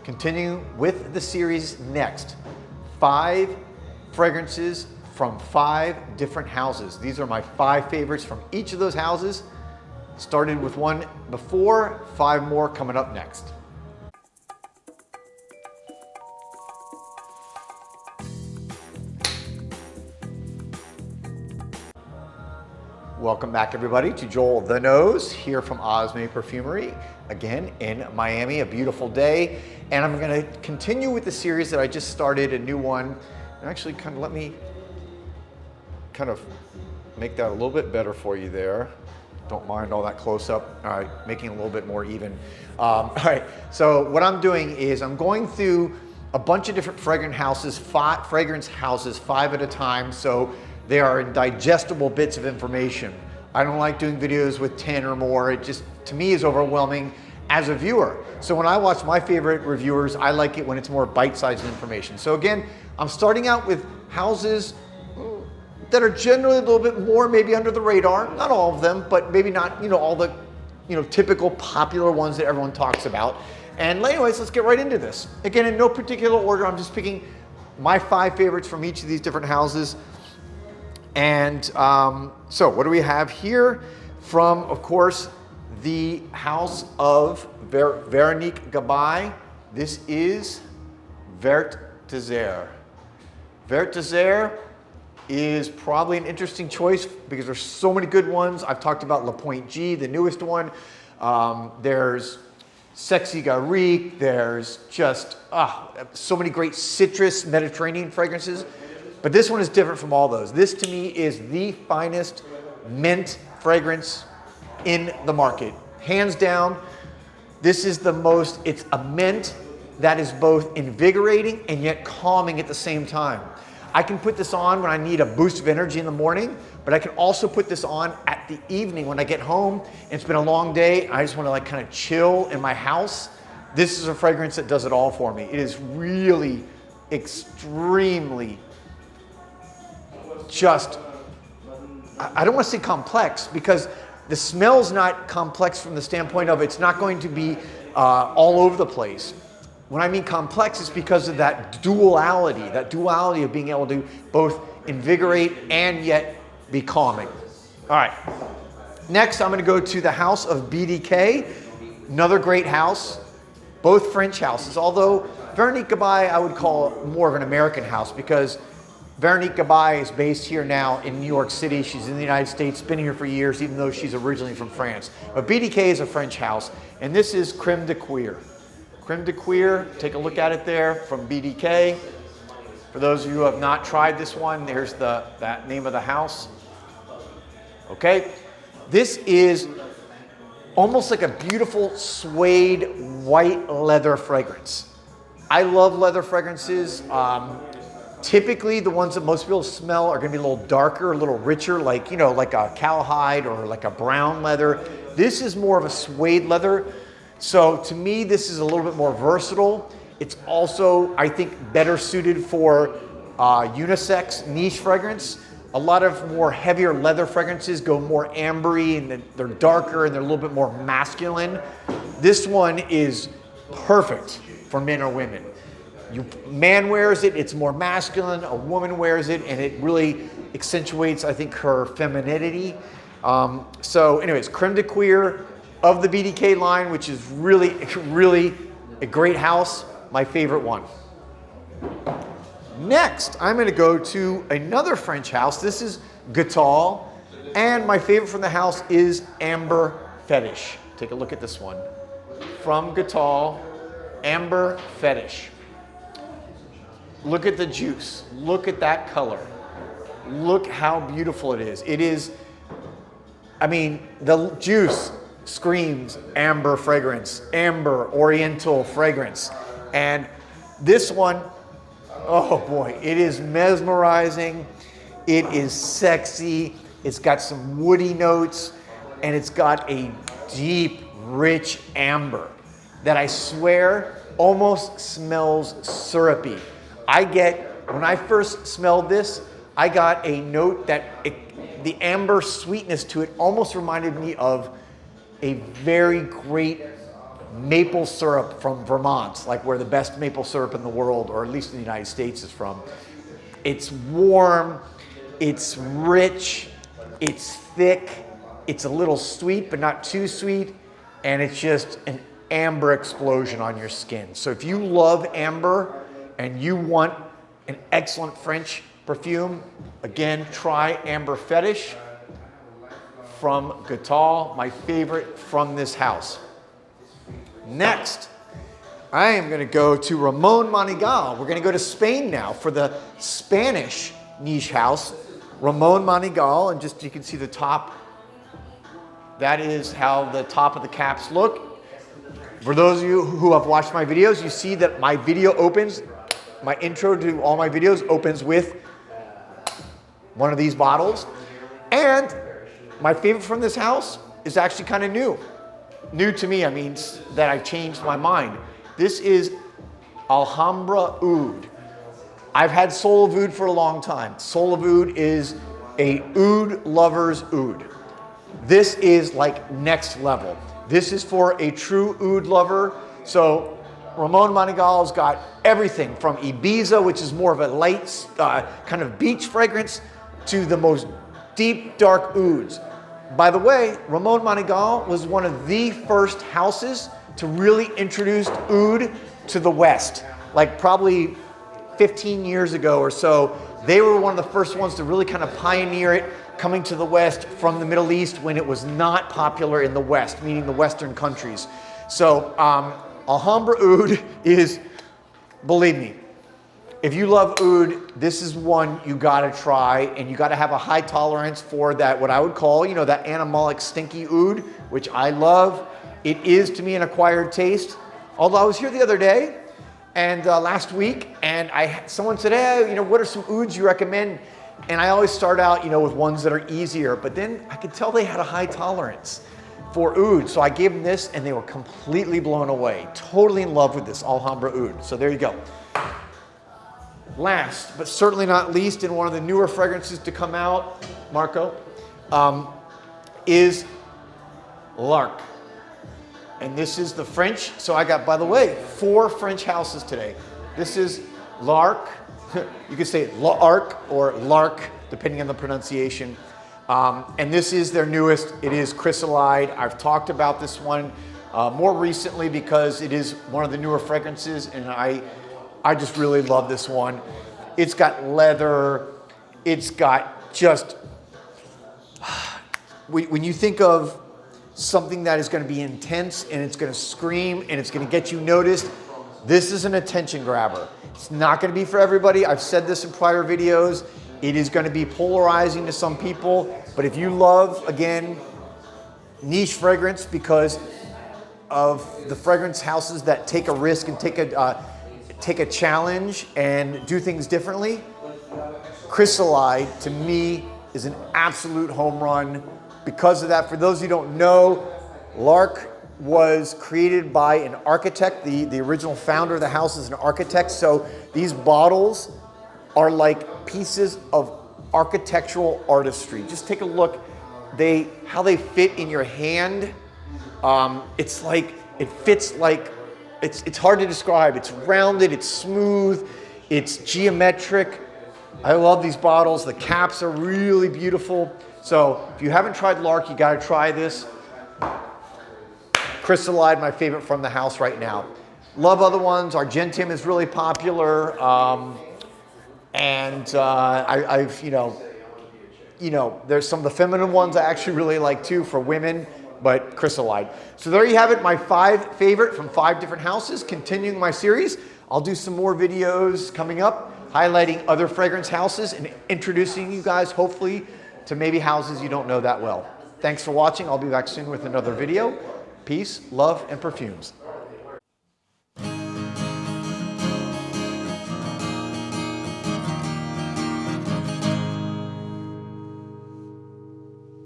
Continuing with the series next, 5 fragrances from 5 different houses. These are my 5 favorites from each of those houses. Started with one before, 5 more coming up next. Welcome back everybody to JoelTheNose here from Osme Perfumery, again in Miami, a beautiful day. And I'm gonna continue with the series that I just started, a new one. And actually let me make that a little bit better for you there. Don't mind all that close up. All right, making it a little bit more even. All right, so what I'm doing is I'm going through a bunch of different fragrance houses, 5 at a time. So they are digestible bits of information. I don't like doing videos with 10 or more. It just, to me, is overwhelming as a viewer. So when I watch my favorite reviewers, I like it when it's more bite-sized information. So again, I'm starting out with houses that are generally a little bit more maybe under the radar. Not all of them, but maybe not all the typical popular ones that everyone talks about. And anyways, let's get right into this. Again, in no particular order, I'm just picking my 5 favorites from each of these different houses. And so what do we have here? From, of course, the house of Veronique Gabai. This is Vert Désert. Vert Désert is probably an interesting choice because there's so many good ones. I've talked about La Pointe G, the newest one. There's Sexy Garrigue. There's just so many great citrus Mediterranean fragrances. But this one is different from all those. This to me is the finest mint fragrance in the market. Hands down, this is the most, it's a mint that is both invigorating and yet calming at the same time. I can put this on when I need a boost of energy in the morning, but I can also put this on at the evening when I get home and it's been a long day. I just want to kind of chill in my house. This is a fragrance that does it all for me. It is really extremely just, I don't want to say complex because the smell's not complex from the standpoint of it's not going to be all over the place. When I mean complex, it's because of that duality of being able to both invigorate and yet be calming. All right, next I'm going to go to the house of BDK, another great house, both French houses, although Veronique Gabai I would call more of an American house because Veronique Gabai is based here now in New York City. She's in the United States, been here for years, even though she's originally from France. But BDK is a French house, and this is Crème de Cuir. Crème de Cuir, take a look at it there from BDK. For those of you who have not tried this one, there's that name of the house. Okay, this is almost like a beautiful suede white leather fragrance. I love leather fragrances. Typically, the ones that most people smell are going to be a little darker, a little richer, like like a cowhide or like a brown leather. This is more of a suede leather. So to me, this is a little bit more versatile. It's also, I think, better suited for unisex niche fragrance. A lot of more heavier leather fragrances go more ambery and they're darker and they're a little bit more masculine. This one is perfect for men or women. Man wears it, it's more masculine. A woman wears it, and it really accentuates, I think, her femininity. So anyways, Crème de Cuir of the BDK line, which is really, really a great house, my favorite one. Next, I'm going to go to another French house. This is Goutal, and my favorite from the house is Amber Fetish. Take a look at this one. From Goutal, Amber Fetish. Look at the juice. Look at that color. Look how beautiful it is. It is, I mean, the juice screams amber fragrance, amber oriental fragrance. And this one, oh boy, it is mesmerizing. It is sexy. It's got some woody notes, and it's got a deep, rich amber that I swear almost smells syrupy. When I first smelled this, I got a note that the amber sweetness to it almost reminded me of a very great maple syrup from Vermont, like where the best maple syrup in the world, or at least in the United States, is from. It's warm, it's rich, it's thick, it's a little sweet but not too sweet, and it's just an amber explosion on your skin. So if you love amber and you want an excellent French perfume, again, try Amber Fetish from Goutal, my favorite from this house. Next, I am going to go to Ramon Monegal. We're going to go to Spain now for the Spanish niche house, Ramon Monegal, and just you can see the top. That is how the top of the caps look. For those of you who have watched my videos, you see that my video opens, my intro to all my videos opens with one of these bottles. And my favorite from this house is actually kind of new. New to me, I mean that I changed my mind. This is Alhambra Oud. I've had Soul of Oud for a long time. Soul of Oud is a oud lover's oud. This is like next level. This is for a true oud lover. So Ramon Monegal's got everything from Ibiza, which is more of a light kind of beach fragrance, to the most deep, dark ouds. By the way, Ramon Monegal was one of the first houses to really introduce oud to the West. Like probably 15 years ago or so, they were one of the first ones to really kind of pioneer it, coming to the West from the Middle East when it was not popular in the West, meaning the Western countries. So Alhambra Oud is, believe me, if you love oud, this is one you gotta try, and you gotta have a high tolerance for that, what I would call, you know, that animalic stinky oud, which I love. It is to me an acquired taste. Although I was here the other day and last week, and someone said, hey, you know, what are some ouds you recommend? And I always start out, you know, with ones that are easier, but then I could tell they had a high tolerance for oud. So I gave them this and they were completely blown away. Totally in love with this Alhambra Oud. So there you go. Last, but certainly not least, in one of the newer fragrances to come out, Marco, is L'Arc. And this is the French. So I got, by the way, 4 French houses today. This is L'Arc. You could say L'Arc or L'Arc, depending on the pronunciation. And this is their newest. It is Chrysolite. I've talked about this one more recently because it is one of the newer fragrances, and I just really love this one. It's got leather. It's got just, when you think of something that is going to be intense and it's going to scream and it's going to get you noticed, this is an attention grabber. It's not going to be for everybody. I've said this in prior videos. It is going to be polarizing to some people, but if you love, again, niche fragrance because of the fragrance houses that take a risk and take a challenge and do things differently, Chrysolite to me is an absolute home run. Because of that, for those who don't know, L'Arc was created by an architect. The original founder of the house is an architect. So these bottles are like pieces of architectural artistry. Just take a look. How they fit in your hand. It's like, it fits like, it's hard to describe. It's rounded, it's smooth, it's geometric. I love these bottles. The caps are really beautiful. So if you haven't tried L'Arc, you gotta try this. Chrysolite, my favorite from the house right now. Love other ones. Argentum is really popular. I've, you know, there's some of the feminine ones I actually really like too for women, but Chrysolite. So there you have it, my 5 favorite from 5 different houses. Continuing my series, I'll do some more videos coming up, highlighting other fragrance houses and introducing you guys, hopefully, to maybe houses you don't know that well. Thanks for watching. I'll be back soon with another video. Peace, love, and perfumes.